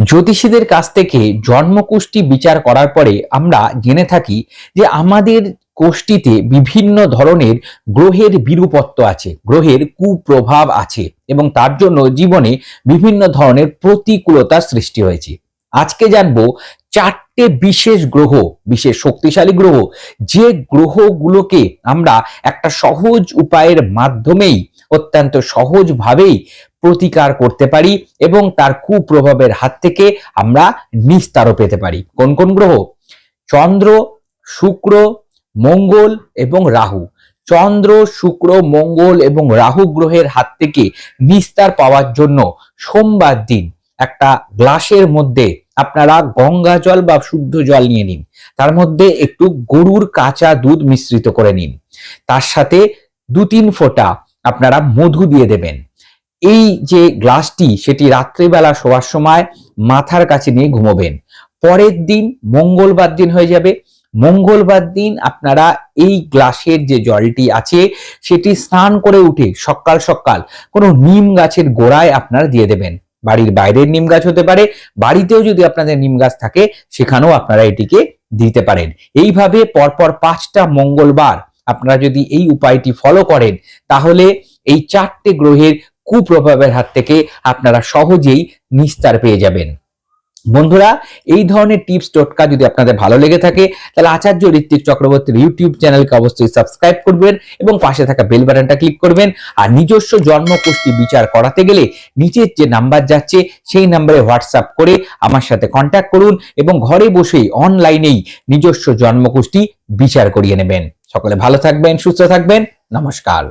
জ্যোতিষীদের কাছ থেকে জন্মকুষ্টি বিচার করার পরে আমরা জেনে থাকি যে আমাদের কোষ্ঠীতে বিভিন্ন ধরনের গ্রহের বিরূপত্ব আছে, গ্রহের কুপ্রভাব আছে এবং তার জন্য জীবনে বিভিন্ন ধরনের প্রতিকূলতার সৃষ্টি হয়েছে। আজকে জানবো চারটে বিশেষ গ্রহ, বিশেষ শক্তিশালী গ্রহ, যে গ্রহগুলোকে আমরা একটা সহজ উপায়ের মাধ্যমেই অত্যন্ত সহজভাবেই প্রতিকার করতে পারি এবং তার কুপ্রভাবের হাত থেকে আমরা নিস্তারও পেতে পারি। কোন কোন গ্রহ? চন্দ্র, শুক্র, মঙ্গল এবং রাহু। চন্দ্র, শুক্র, মঙ্গল এবং রাহু গ্রহের হাত থেকে নিস্তার পাওয়ার জন্য সোমবার দিন একটা গ্লাসের মধ্যে আপনারা গঙ্গা জল বা শুদ্ধ জল নিয়ে নিন, তার মধ্যে একটু গরুর কাঁচা দুধ মিশ্রিত করে নিন, তার সাথে 2-3 ফোঁটা আপনারা মধু দিয়ে দেবেন। এই যে গ্লাসটি, সেটি রাত্রিবেলা শোয়ার সময় মাথার কাছে নিয়ে ঘুমোবেন। পরের দিন মঙ্গলবার দিন হয়ে যাবে, মঙ্গলবার দিন আপনারা এই গ্লাসের যে জলটি আছে সেটি স্নান করে উঠে সকাল সকাল কোনো নিম গাছের গোড়ায় আপনারা দিয়ে দেবেন। বাড়ির বাইরের নিম গাছ হতে পারে, বাড়িতেও যদি আপনাদের নিম গাছ থাকে সেখানেও আপনারা এটিকে দিতে পারেন। এইভাবে পরপর 5টা মঙ্গলবার আপনারা যদি এই উপায়টি ফলো করেন তাহলে এই 4টে গ্রহের কুপ্রভাবের হাত থেকে আপনারা সহজেই নিস্তার পেয়ে যাবেন। বন্ধুরা, এই ধরনের টিপস টোটকা যদি আপনাদের ভালো লেগে থাকে তাহলে আচার্য ঋত্বিক চক্রবর্তীর ইউটিউব চ্যানেলকে অবশ্যই সাবস্ক্রাইব করবেন এবং পাশে থাকা বেল বাটনটা ক্লিক করবেন। আর নিজস্ব জন্মকুষ্টি বিচার করাতে গেলে নিচের যে নাম্বার যাচ্ছে সেই নাম্বারে হোয়াটসঅ্যাপ করে আমার সাথে কন্ট্যাক্ট করুন এবং ঘরে বসেই অনলাইনেই নিজস্ব জন্মকুষ্টি বিচার করিয়ে নেবেন। সকলে ভালো থাকবেন, সুস্থ থাকবেন। নমস্কার।